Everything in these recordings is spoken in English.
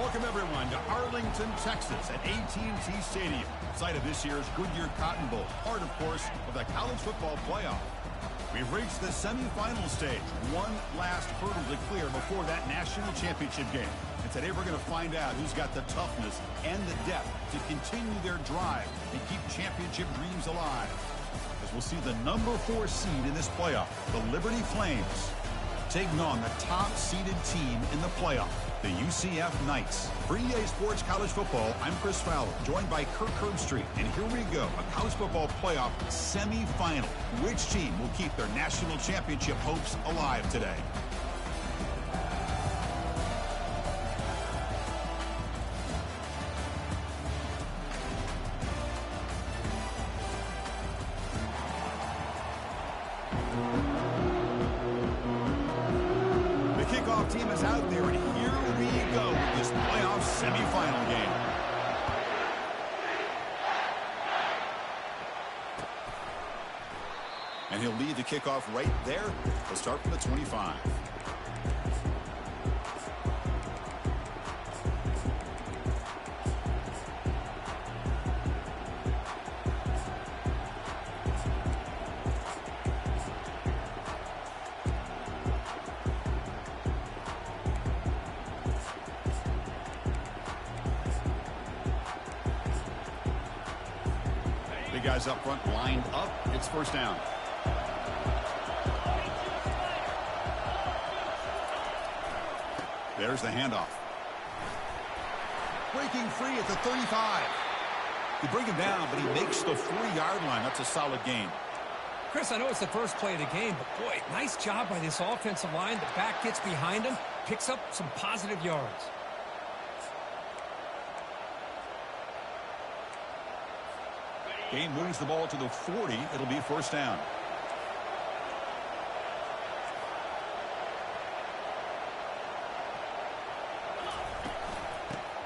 Welcome, everyone, to Arlington, Texas at AT&T Stadium, site of this year's Goodyear Cotton Bowl, part, of course, of the college football playoff. We've reached the semifinal stage, one last hurdle to clear before that national championship game. And today we're going to find out who's got the toughness and the depth to continue their drive and keep championship dreams alive. As we'll see the number 4 seed in this playoff, the Liberty Flames, taking on the top-seeded team in the playoff, the UCF Knights. For EA Sports College Football, I'm Chris Fowler, joined by Kirk Herbstreit. And here we go, a college football playoff semifinal. Which team will keep their national championship hopes alive today? Team is out there, and here we go with this playoff semifinal game. And he'll lead the kickoff right there. He'll start from the 25. Guys up front lined up. It's first down. There's the handoff. Breaking free at the 35. You bring him down, but he makes the 4-yard line. That's a solid gain. Chris, I know it's the first play of the game, but boy, nice job by this offensive line. The back gets behind him, picks up some positive yards. Gain moves the ball to the 40. It'll be first down.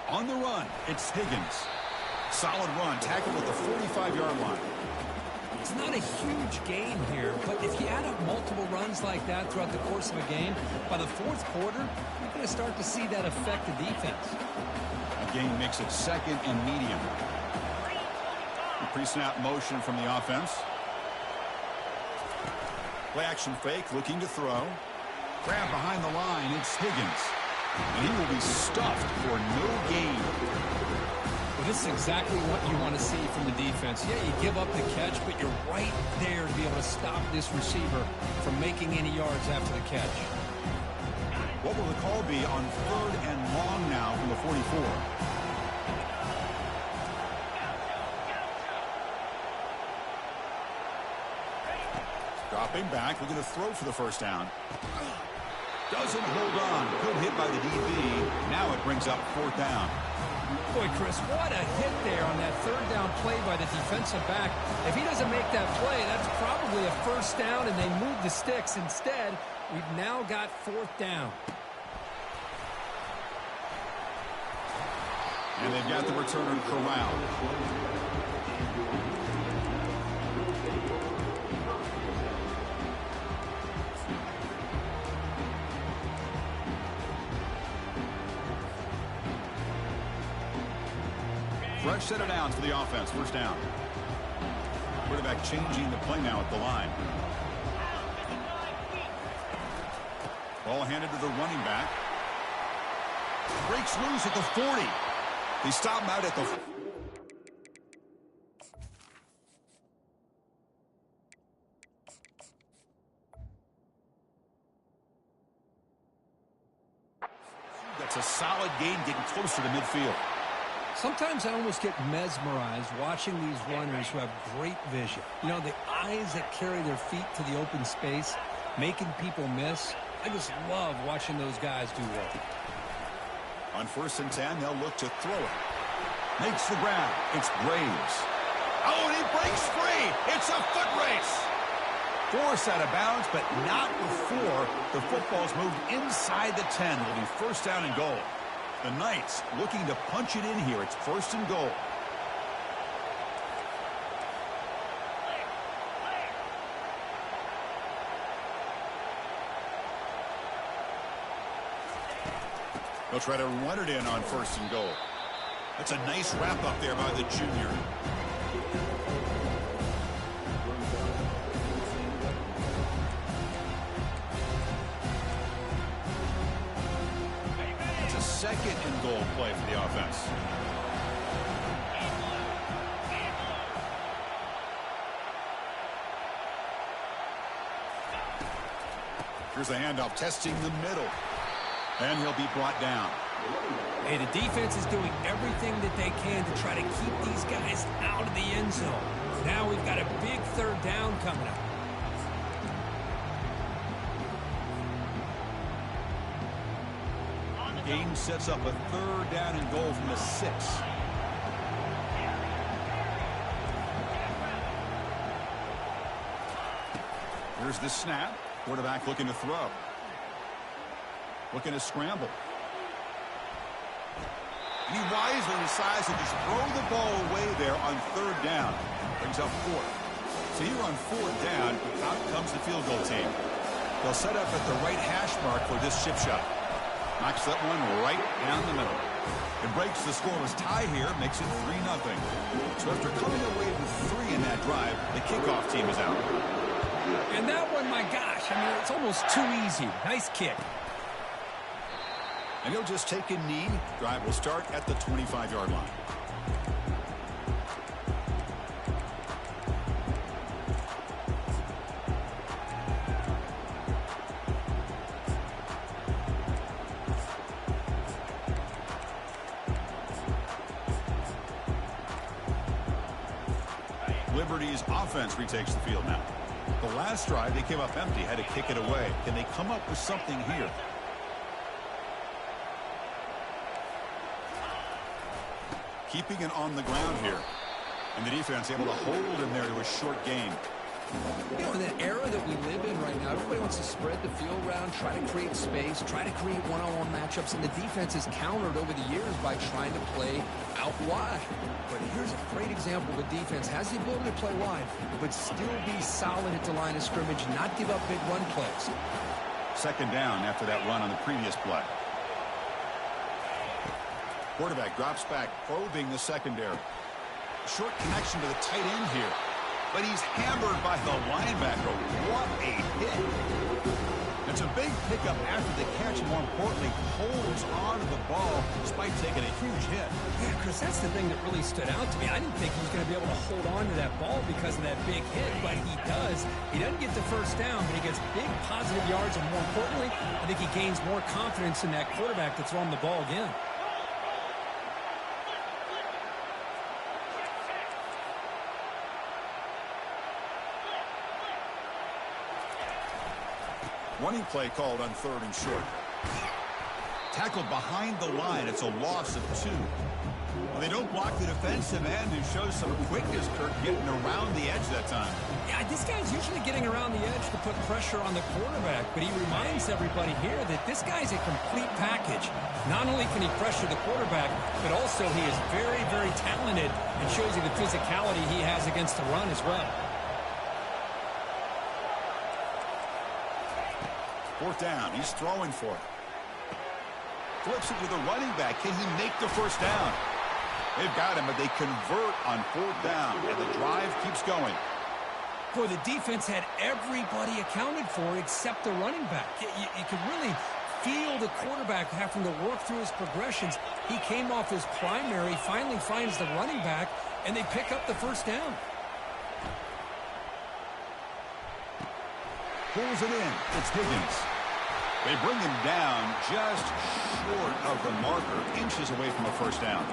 On the run, it's Higgins. Solid run, tackled at the 45-yard line. It's not a huge gain here, but if you add up multiple runs like that throughout the course of a game, by the fourth quarter, you're going to start to see that affect the defense. A gain makes it second and medium. Pre-snap motion from the offense. Play action fake, looking to throw. Grab behind the line, it's Higgins. And he will be stuffed for no gain. Well, this is exactly what you want to see from the defense. Yeah, you give up the catch, but you're right there to be able to stop this receiver from making any yards after the catch. What will the call be on 3rd and long now from the 44? Dropping back, looking to throw for the first down. Doesn't hold on. Good hit by the DB. Now it brings up 4th down. Boy, Chris, what a hit there on that 3rd down play by the defensive back. If he doesn't make that play, that's probably a first down, and they move the sticks. Instead, we've now got 4th down. And they've got the returner corralled. Fresh set of downs for the offense. First down. Quarterback changing the play now at the line. Ball handed to the running back. Breaks loose at the 40. They stop him out at the... That's a solid gain, getting closer to midfield. Sometimes I almost get mesmerized watching these runners who have great vision. You know, the eyes that carry their feet to the open space, making people miss. I just love watching those guys do work. On 1st and 10, they'll look to throw it. Makes the grab. It's Graves. Oh, and he breaks free. It's a foot race. Forced out of bounds, but not before the football's moved inside the 10. It'll be first down and goal. The Knights looking to punch it in here. It's 1st and goal. They'll try to run it in on 1st and goal. That's a nice wrap up there by the junior. It's a 2nd and goal play for the offense. Here's the handoff, testing the middle. And he'll be brought down. Hey, the defense is doing everything that they can to try to keep these guys out of the end zone. Now we've got a big 3rd down coming up. Game sets up a 3rd down and goal from the 6. Here's the snap. Quarterback looking to throw. Looking to scramble. And he wisely decides to just throw the ball away there on 3rd down. Brings up 4th. So here on 4th down, out comes the field goal team. They'll set up at the right hash mark for this chip shot. Knocks that one right down the middle. It breaks the scoreless tie here, makes it 3-0. So after coming away with 3 in that drive, the kickoff team is out. And that one, my gosh, I mean, it's almost too easy. Nice kick. And he'll just take a knee. Drive will start at the 25-yard line. Liberty's offense retakes the field now. The last drive, they came up empty, had to kick it away. Can they come up with something here? Keeping it on the ground here. And the defense able to hold him there to a short gain. You know, in the era that we live in right now, everybody wants to spread the field around, try to create space, try to create one-on-one matchups, and the defense has countered over the years by trying to play out wide. But here's a great example of a defense has the ability to play wide, but still be solid at the line of scrimmage, not give up big run plays. 2nd down after that run on the previous play. Quarterback drops back, probing the secondary. Short connection to the tight end here. But he's hammered by the linebacker. What a hit. It's a big pickup after the catch. More importantly, holds on to the ball despite taking a huge hit. Yeah, Chris, that's the thing that really stood out to me. I didn't think he was going to be able to hold on to that ball because of that big hit, but he does. He doesn't get the 1st down, but he gets big positive yards, and more importantly, I think he gains more confidence in that quarterback to throw him the ball again. Running play called on 3rd and short. Tackled behind the line. It's a loss of 2. Well, they don't block the defensive end who shows some quickness, Kirk, getting around the edge that time. Yeah, this guy's usually getting around the edge to put pressure on the quarterback, but he reminds everybody here that this guy's a complete package. Not only can he pressure the quarterback, but also he is very, very talented and shows you the physicality he has against the run as well. 4th down. He's throwing for it. Flips it to the running back. Can he make the 1st down? They've got him, but they convert on 4th down, and the drive keeps going. Boy, the defense had everybody accounted for except the running back. You could really feel the quarterback having to work through his progressions. He came off his primary, finally finds the running back, and they pick up the 1st down. Pulls it in. It's Higgins. They bring him down just short of the marker, inches away from a 1st down.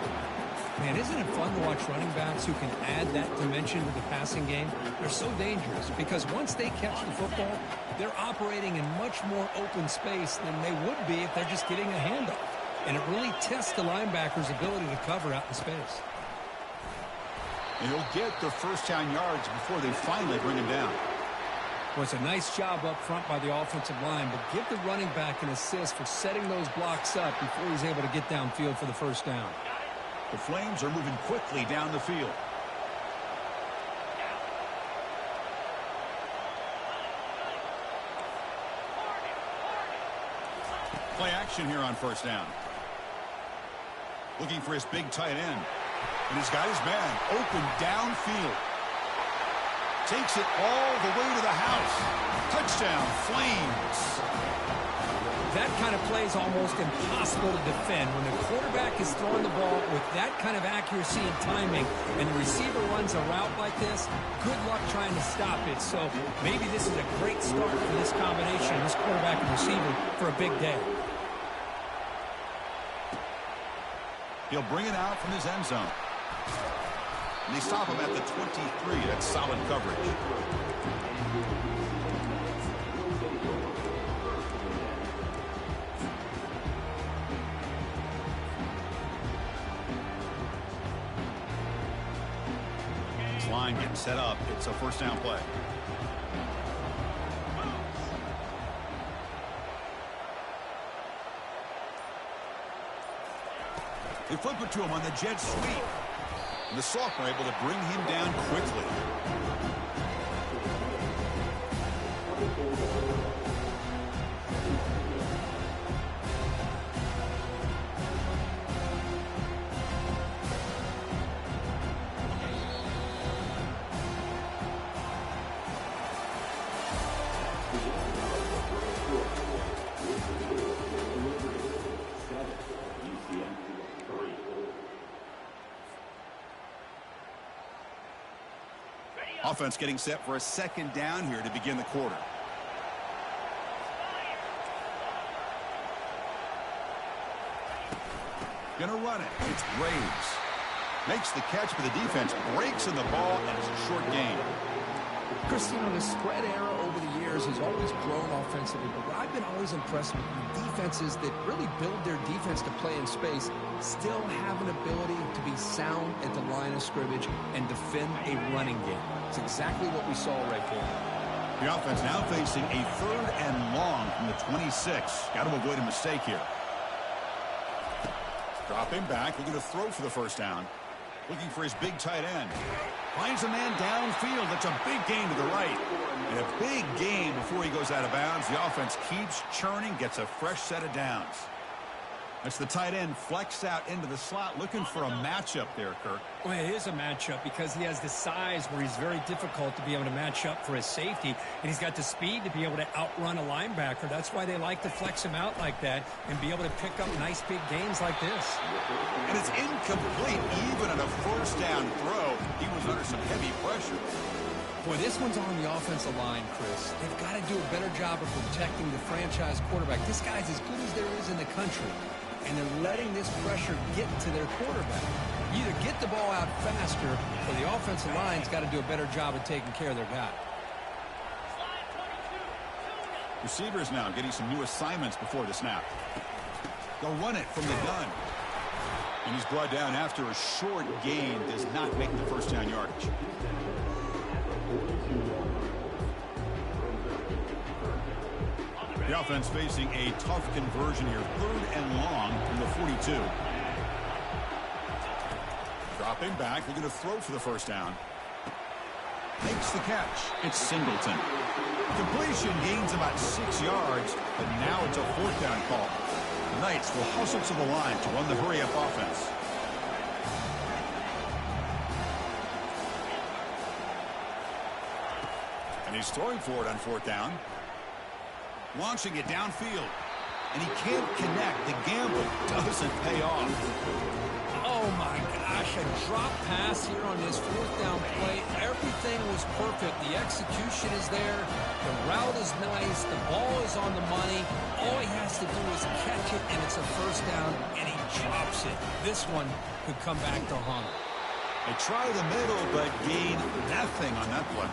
Man, isn't it fun to watch running backs who can add that dimension to the passing game? They're so dangerous because once they catch the football, they're operating in much more open space than they would be if they're just getting a handoff. And it really tests the linebacker's ability to cover out in space. And he'll get the 1st down yards before they finally bring him down. Well, it's a nice job up front by the offensive line, but give the running back an assist for setting those blocks up before he's able to get downfield for the 1st down. The Flames are moving quickly down the field. Play action here on 1st down. Looking for his big tight end. And he's got his man open downfield. Takes it all the way to the house. Touchdown, Flames. That kind of play is almost impossible to defend. When the quarterback is throwing the ball with that kind of accuracy and timing, and the receiver runs a route like this, good luck trying to stop it. So maybe this is a great start for this combination, this quarterback and receiver, for a big day. He'll bring it out from his end zone. And they stop him at the 23. That's solid coverage. This line getting set up. It's a first down play. They flip it to him on the jet sweep. And the sophomore able to bring him down quickly. Offense getting set for a second down here to begin the quarter. Gonna run it. It's Graves. Makes the catch, but the defense breaks in the ball, and it's a short gain. Chris, the spread era over the years has always grown offensively, but what I've been always impressed with defenses that really build their defense to play in space still have an ability to be sound at the line of scrimmage and defend a running game. It's exactly what we saw right there. The offense now facing a 3rd and long from the 26. Got to avoid a mistake here. Dropping back, looking to throw for the first down. Looking for his big tight end. Finds a man downfield. That's a big gain to the right. And a big gain before he goes out of bounds. The offense keeps churning, gets a fresh set of downs. That's the tight end flexed out into the slot, looking for a matchup there, Kirk. Well, it is a matchup because he has the size where he's very difficult to be able to match up for his safety, and he's got the speed to be able to outrun a linebacker. That's why they like to flex him out like that and be able to pick up nice big gains like this. And it's incomplete even on a first down throw. He was under some heavy pressure. Boy, this one's on the offensive line, Chris. They've got to do a better job of protecting the franchise quarterback. This guy's as good as there is in the country, and they're letting this pressure get to their quarterback. You either get the ball out faster, or the offensive line's got to do a better job of taking care of their guy. Receivers now getting some new assignments before the snap. They'll run it from the gun. And he's brought down after a short gain. Does not make the first down yardage. The offense facing a tough conversion here. 3rd and long from the 42. Dropping back, looking to throw for the first down. Makes the catch. It's Singleton. Completion gains about 6 yards, but now it's a 4th down call. The Knights will hustle to the line to run the hurry-up offense. And he's throwing for it on 4th down. Launching it downfield. And he can't connect. The gamble doesn't pay off. Oh, my gosh. A drop pass here on this 4th down play. Everything was perfect. The execution is there. The route is nice. The ball is on the money. All he has to do is catch it, and it's a first down, and he drops it. This one could come back to haunt him. They try the middle, but gain nothing on that play.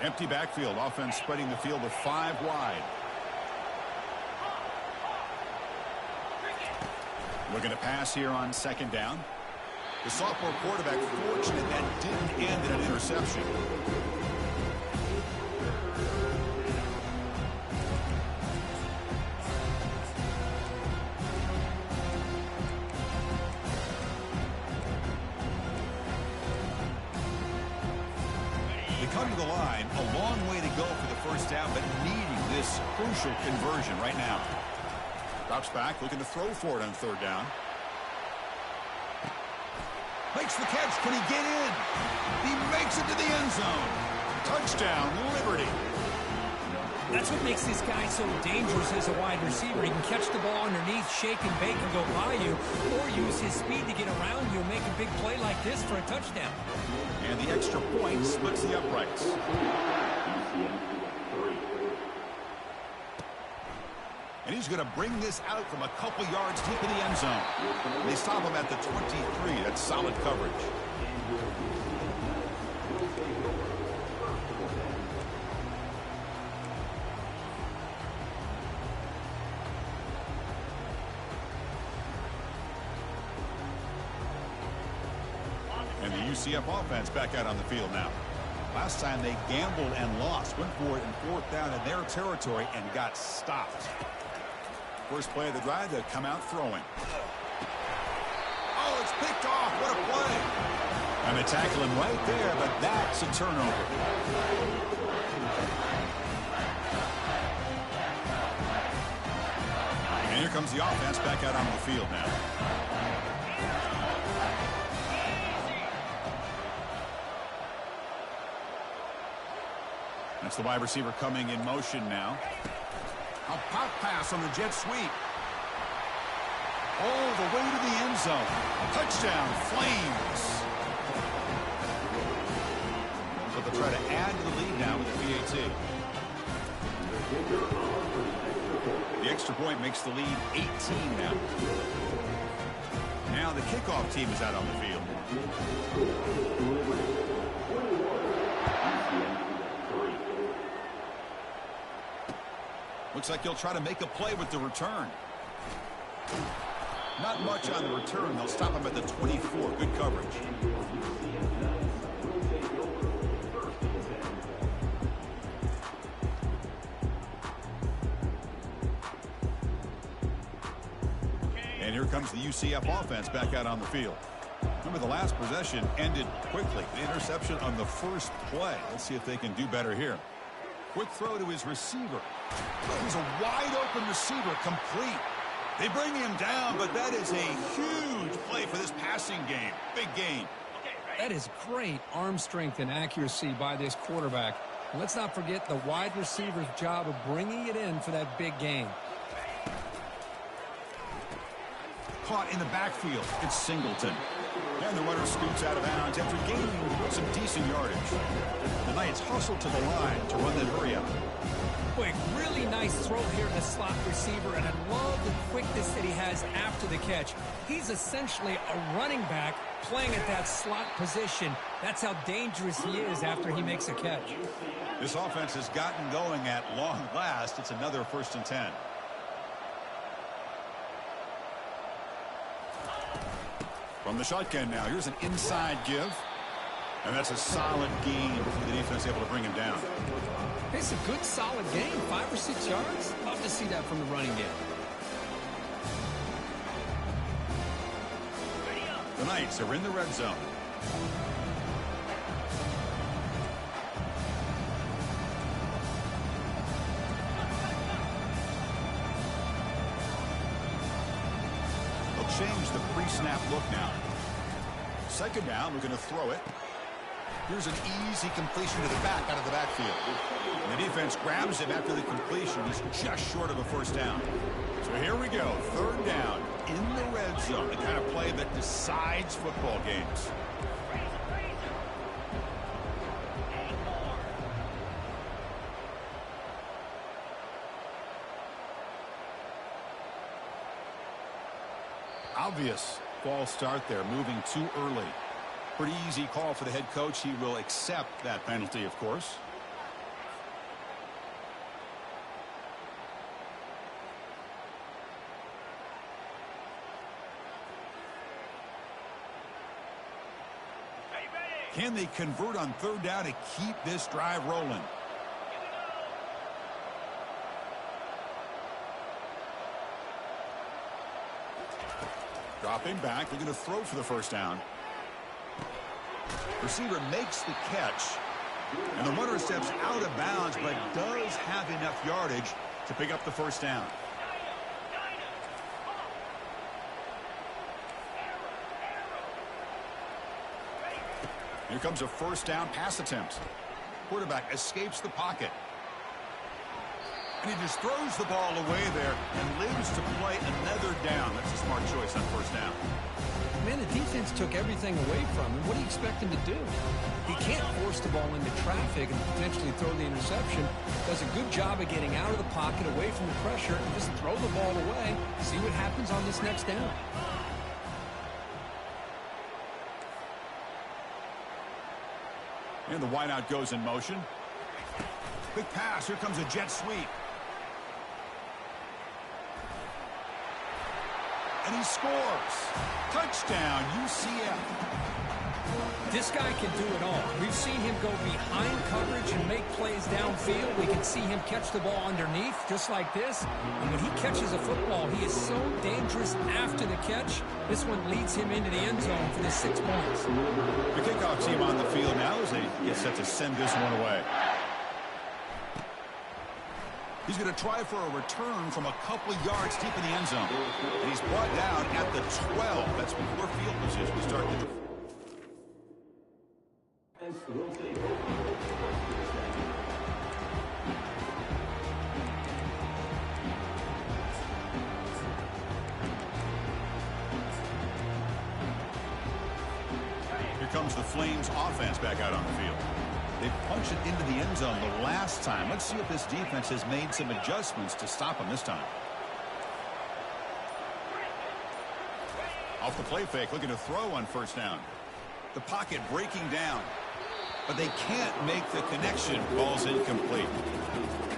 Empty backfield. Offense spreading the field with 5 wide. Looking to pass here on 2nd down. The sophomore quarterback fortunate that didn't end in an interception. come to the line. A long way to go for the first down, but needing this crucial conversion right now. Drops back, looking to throw for it on third down. Makes the catch. Can he get in? He makes it to the end zone. Touchdown, Liberty. That's what makes this guy so dangerous as a wide receiver. He can catch the ball underneath, shake and bake and go by you, or use his speed to get around you and make a big play like this for a touchdown. And the extra point splits the uprights. And he's going to bring this out from a couple yards deep in the end zone. They stop him at the 23. That's solid coverage. And the UCF offense back out on the field now. Last time they gambled and lost. Went for it in fourth down in their territory and got stopped. First play of the drive, they'll come out throwing. Oh, it's picked off. What a play. And they tackle him right there, but that's a turnover. And here comes the offense back out on the field now. That's the wide receiver coming in motion now. A pop pass on the jet sweep. All the way to the end zone. Touchdown, Flames. So they'll try to add to the lead now with the PAT. The extra point makes the lead 18 now. Now the kickoff team is out on the field. Looks like he'll try to make a play with the return. Not much on the return. They'll stop him at the 24. Good coverage. And here comes the UCF offense back out on the field. Remember, the last possession ended quickly. The interception on the first play. Let's see if they can do better here. Quick throw to his receiver. He's a wide-open receiver, complete. They bring him down, but that is a huge play for this passing game. Big game. That is great arm strength and accuracy by this quarterback. And let's not forget the wide receiver's job of bringing it in for that big game. Caught in the backfield. It's Singleton. And the runner scoots out of bounds after gaining some decent yardage. The Knights hustle to the line to run the hurry-up. Boy, really nice throw here to the slot receiver, and I love the quickness that he has after the catch. He's essentially a running back playing at that slot position. That's how dangerous he is after he makes a catch. This offense has gotten going at long last. It's another 1st and 10. From the shotgun now, here's an inside give. And that's a solid gain for the defense able to bring him down. It's a good, solid game. 5 or 6 yards. Love to see that from the running game. The Knights are in the red zone. They'll change the pre-snap look now. Second down, we're going to throw it. Here's an easy completion to the back out of the backfield. And the defense grabs him after the completion. He's just short of a first down. So here we go. 3rd down in the red zone. The kind of play that decides football games. Obvious false start there, moving too early. Pretty easy call for the head coach. He will accept that penalty, of course. Can they convert on 3rd down to keep this drive rolling? Dropping back. They're going to throw for the first down. Receiver makes the catch. And the runner steps out of bounds, but does have enough yardage to pick up the first down. Here comes a first down pass attempt. Quarterback escapes the pocket. And he just throws the ball away there and lives to play another down. That's a smart choice on first down. Man, the defense took everything away from him. What do you expect him to do? He can't force the ball into traffic and potentially throw the interception. Does a good job of getting out of the pocket, away from the pressure, and just throw the ball away. See what happens on this next down. And the wideout goes in motion. Quick pass. Here comes a jet sweep. And he scores. Touchdown, UCF. This guy can do it all. We've seen him go behind coverage and make plays downfield. We can see him catch the ball underneath, just like this. And when he catches a football, he is so dangerous after the catch. This one leads him into the end zone for the 6 points. The kickoff team on the field now as they get set to send this one away. He's going to try for a return from a couple of yards deep in the end zone. And he's brought down at the 12. That's before field position. We start the... Here comes the Flames offense back out on the field. They punched it into the end zone the last time. Let's see if this defense has made some adjustments to stop them this time. Off the play fake, looking to throw on first down. The pocket breaking down. But they can't make the connection. Ball's incomplete.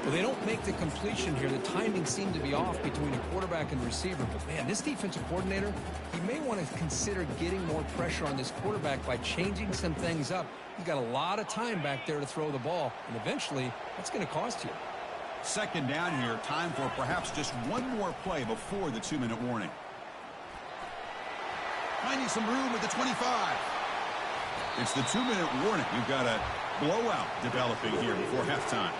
Well, they don't make the completion here. The timing seemed to be off between a quarterback and receiver. But, man, this defensive coordinator, he may want to consider getting more pressure on this quarterback by changing some things up. He's got a lot of time back there to throw the ball, and eventually that's going to cost you. Second down here. Time for perhaps just one more play before the 2-minute warning. Finding some room at the 25. It's the 2-minute warning. You've got a blowout developing here before halftime.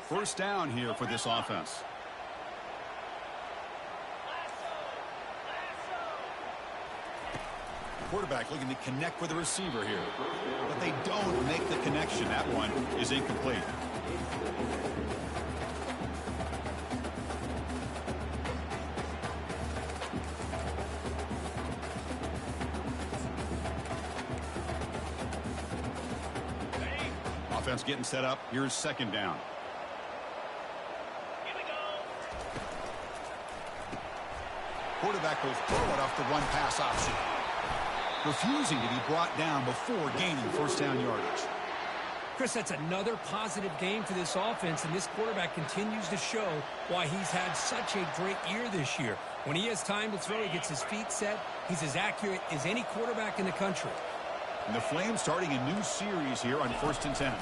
First down here for this offense. Quarterback looking to connect with the receiver here. But they don't make the connection. That one is incomplete. Offense getting set up. Here's second down. Quarterback will throw it off the run-pass option. Refusing to be brought down before gaining first down yardage. Chris, that's another positive game for this offense, and this quarterback continues to show why he's had such a great year this year. When he has time to throw, he gets his feet set. He's as accurate as any quarterback in the country. And the Flames starting a new series here on 1st and 10.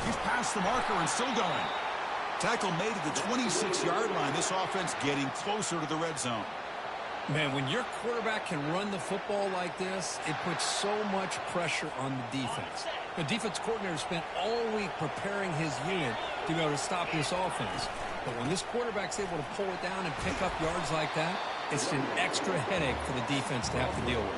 He's past the marker and still going. Tackle made at the 26-yard line. This offense getting closer to the red zone. Man, when your quarterback can run the football like this, it puts so much pressure on the defense. The defense coordinator spent all week preparing his unit to be able to stop this offense. But when this quarterback's able to pull it down and pick up yards like that, it's an extra headache for the defense to have to deal with.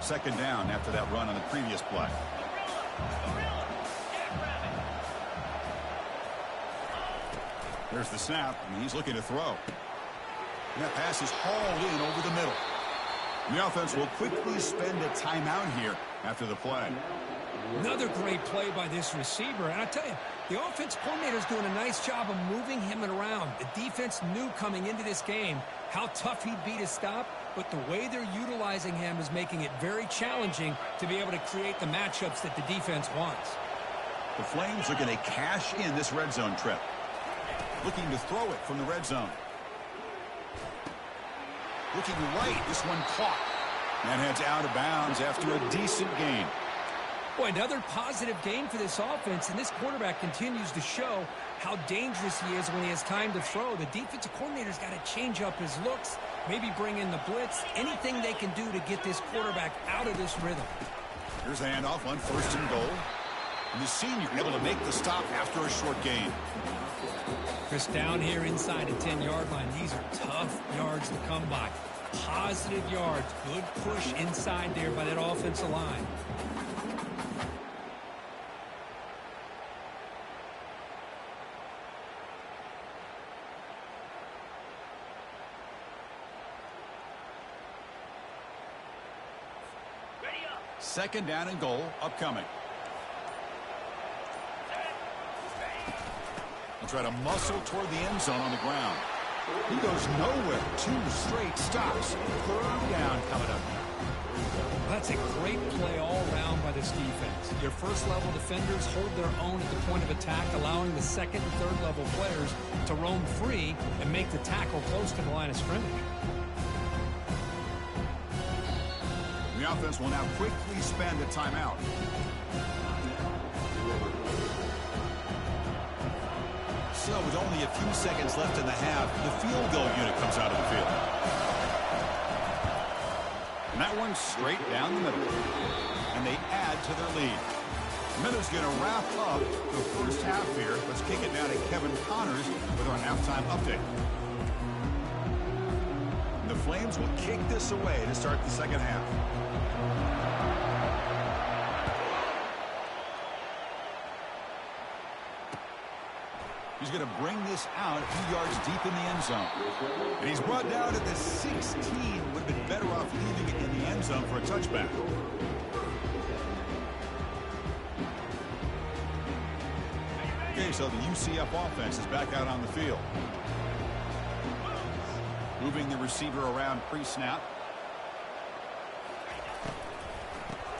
Second down after that run on the previous play. There's the snap, and he's looking to throw. And that pass is hauled in over the middle. And the offense will quickly spend a timeout here after the play. Another great play by this receiver. And I tell you, the offense coordinator is doing a nice job of moving him around. The defense knew coming into this game how tough he'd be to stop, but the way they're utilizing him is making it very challenging to be able to create the matchups that the defense wants. The Flames are going to cash in this red zone trip. Looking to throw it from the red zone. looking right. This one caught. And heads out of bounds after a decent gain. Boy, another positive game for this offense, and this quarterback continues to show how dangerous he is when he has time to throw. The defensive coordinator's got to change up his looks, maybe bring in the blitz, anything they can do to get this quarterback out of this rhythm. Here's the handoff on 1st and goal. And the senior able to make the stop after a short gain. Chris, down here inside the 10-yard line, these are tough yards to come by. Positive yards, good push inside there by that offensive line. Second down and goal upcoming. He'll try to muscle toward the end zone on the ground. He goes nowhere. 2 straight stops. 3rd down coming up. That's a great play all around by this defense. Your first-level defenders hold their own at the point of attack, allowing the second and third-level players to roam free and make the tackle close to the line of scrimmage. The offense will now quickly spend a timeout. So with only a few seconds left in the half, the field goal unit comes out of the field. And that one straight down the middle. And they add to their lead. Miller's going to wrap up the first half here. Let's kick it now to Kevin Connors with our halftime update. The Flames will kick this away to start the second half. He's going to bring this out a few yards deep in the end zone. And he's brought down at the 16. Would have been better off leaving it in the end zone for a touchback. Okay, so the UCF offense is back out on the field. Moving the receiver around pre-snap.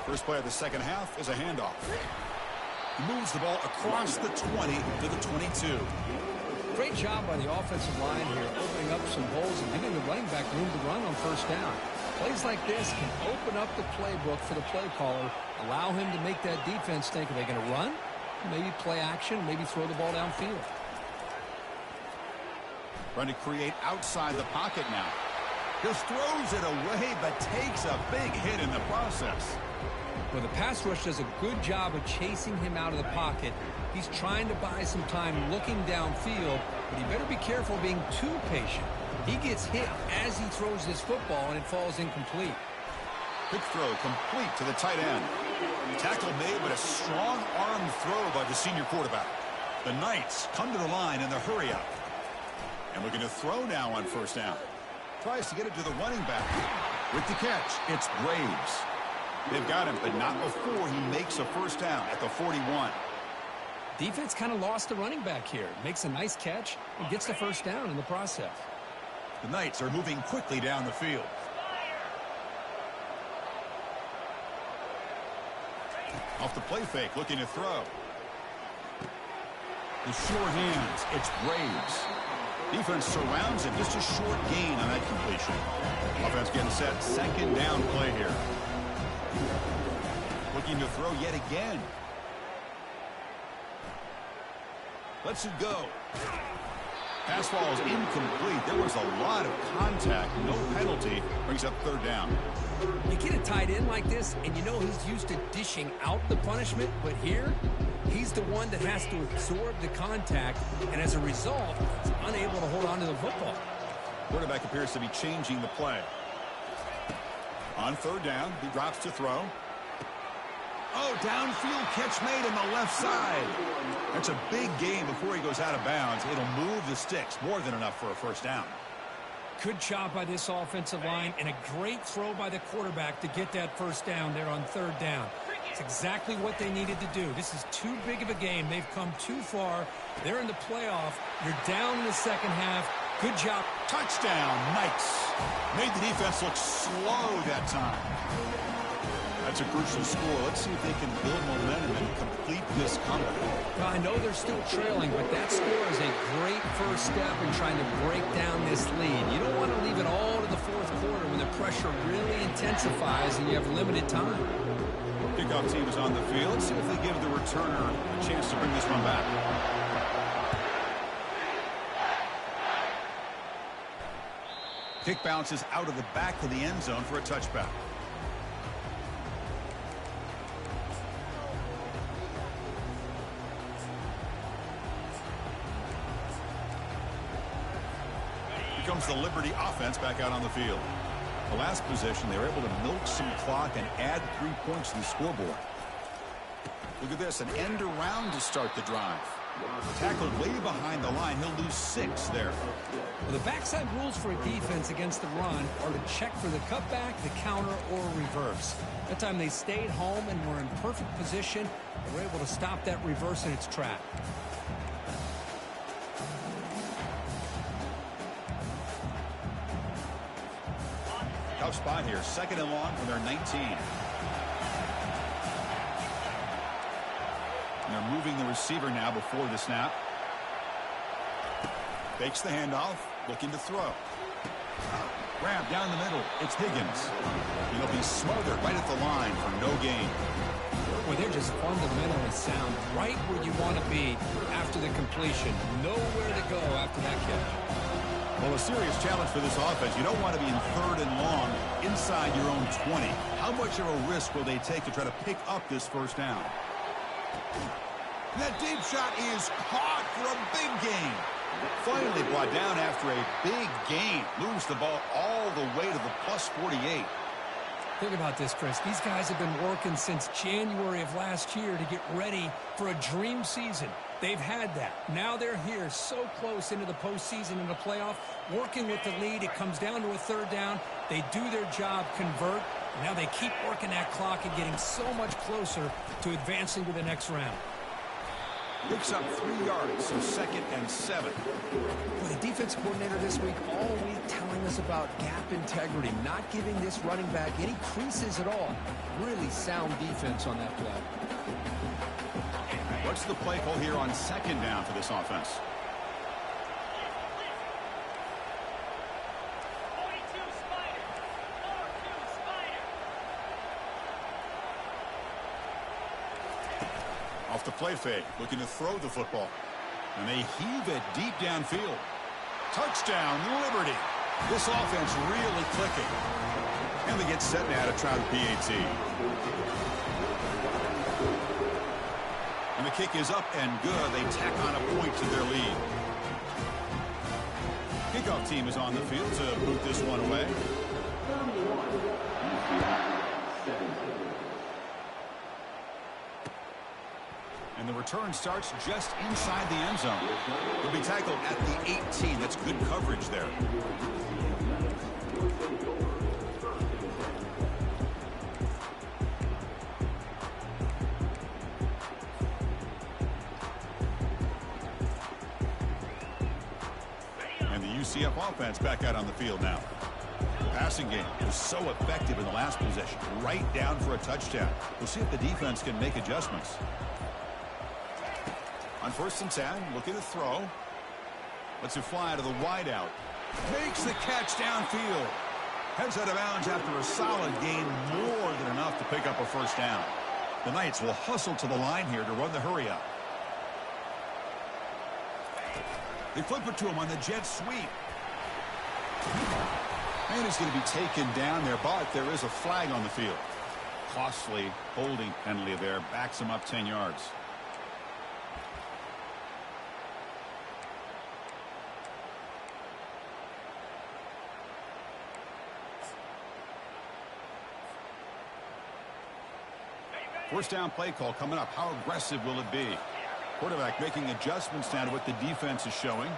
First play of the second half is a handoff. He moves the ball across the 20 to the 22. Great job by the offensive line here, opening up some holes and giving the running back room to run on first down. Plays like this can open up the playbook for the play caller, allow him to make that defense think, are they going to run? Maybe play action, maybe throw the ball downfield. Trying to create outside the pocket now. Just throws it away, but takes a big hit in the process. Well, the pass rush does a good job of chasing him out of the pocket. He's trying to buy some time looking downfield, but he better be careful being too patient. He gets hit as he throws this football, and it falls incomplete. Quick throw complete to the tight end. Tackle made, but a strong arm throw by the senior quarterback. The Knights come to the line in the hurry up. And looking to throw now on first down. Tries to get it to the running back. With the catch, it's Braves. They've got him, but not before he makes a first down at the 41. Defense kind of lost the running back here. Makes a nice catch and gets the first down in the process. The Knights are moving quickly down the field. Off the play fake, looking to throw. The short hands, it's Braves. Defense surrounds him, just a short gain on that completion. Offense getting set, second down play here. Looking to throw yet again. Lets it go. Pass ball is incomplete. There was a lot of contact. No penalty. Brings up third down. You get a tight end like this, and you know he's used to dishing out the punishment, but here, he's the one that has to absorb the contact, and as a result, he's unable to hold on to the football. Quarterback appears to be changing the play. On third down, he drops to throw. Oh, downfield catch made on the left side. That's a big gain before he goes out of bounds. It'll move the sticks, more than enough for a first down. Good job by this offensive line, and a great throw by the quarterback to get that first down there on third down. It's exactly what they needed to do. This is too big of a game. They've come too far. They're in the playoff. You're down in the second half. Good job. Touchdown, Knights. Made the defense look slow that time. That's a crucial score. Let's see if they can build momentum and complete this comeback. Well, I know they're still trailing, but that score is a great first step in trying to break down this lead. You don't want to leave it all to the fourth quarter when the pressure really intensifies and you have limited time. Kickoff team is on the field. Let's see if they give the returner a chance to bring this one back. Kick bounces out of the back of the end zone for a touchback. Here comes the Liberty offense back out on the field. The last possession, they were able to milk some clock and add 3 points to the scoreboard. Look at this, an end around to start the drive. Tackled way behind the line. He'll lose 6 there. Well, the backside rules for a defense against the run are to check for the cutback, the counter, or reverse. That time they stayed home and were in perfect position. They were able to stop that reverse in its track. Tough spot here. 2nd and long from their 19. And they're moving the receiver now before the snap. Fakes the handoff, looking to throw. Grab down the middle. It's Higgins. He'll be smothered right at the line for no gain. Well, they're just fundamentally sound, right where you want to be after the completion. Nowhere to go after that catch. Well, a serious challenge for this offense. You don't want to be in 3rd and long inside your own 20. How much of a risk will they take to try to pick up this first down? That deep shot is caught for a big gain. Finally brought down after a big gain. Moves the ball all the way to the +48. Think about this, Chris. These guys have been working since January of last year to get ready for a dream season. They've had that. Now they're here so close into the postseason and the playoff, working with the lead. It comes down to a 3rd down. They do their job, convert. And now they keep working that clock and getting so much closer to advancing to the next round. Picks up 3 yards, so 2nd and 7. Well, the defense coordinator this week, all week, telling us about gap integrity, not giving this running back any creases at all. Really sound defense on that play. What's the play call here on 2nd down for this offense? Off the play fake, looking to throw the football. And they heave it deep downfield. Touchdown, Liberty. This offense really clicking. And they get set now to try the PAT. And the kick is up and good. They tack on a point to their lead. Kickoff team is on the field to boot this one away. And the return starts just inside the end zone. He'll be tackled at the 18. That's good coverage there. And the UCF offense back out on the field now. Passing game was so effective in the last possession. Right down for a touchdown. We'll see if the defense can make adjustments. On 1st and 10, looking to throw. Lets it fly to the wideout. Makes the catch downfield. Heads out of bounds after a solid gain, more than enough to pick up a 1st down. The Knights will hustle to the line here to run the hurry up. They flip it to him on the jet sweep. And he's going to be taken down there, but there is a flag on the field. Costly holding penalty there. Backs him up 10 yards. First down play call coming up. How aggressive will it be? Quarterback making adjustments now to what the defense is showing.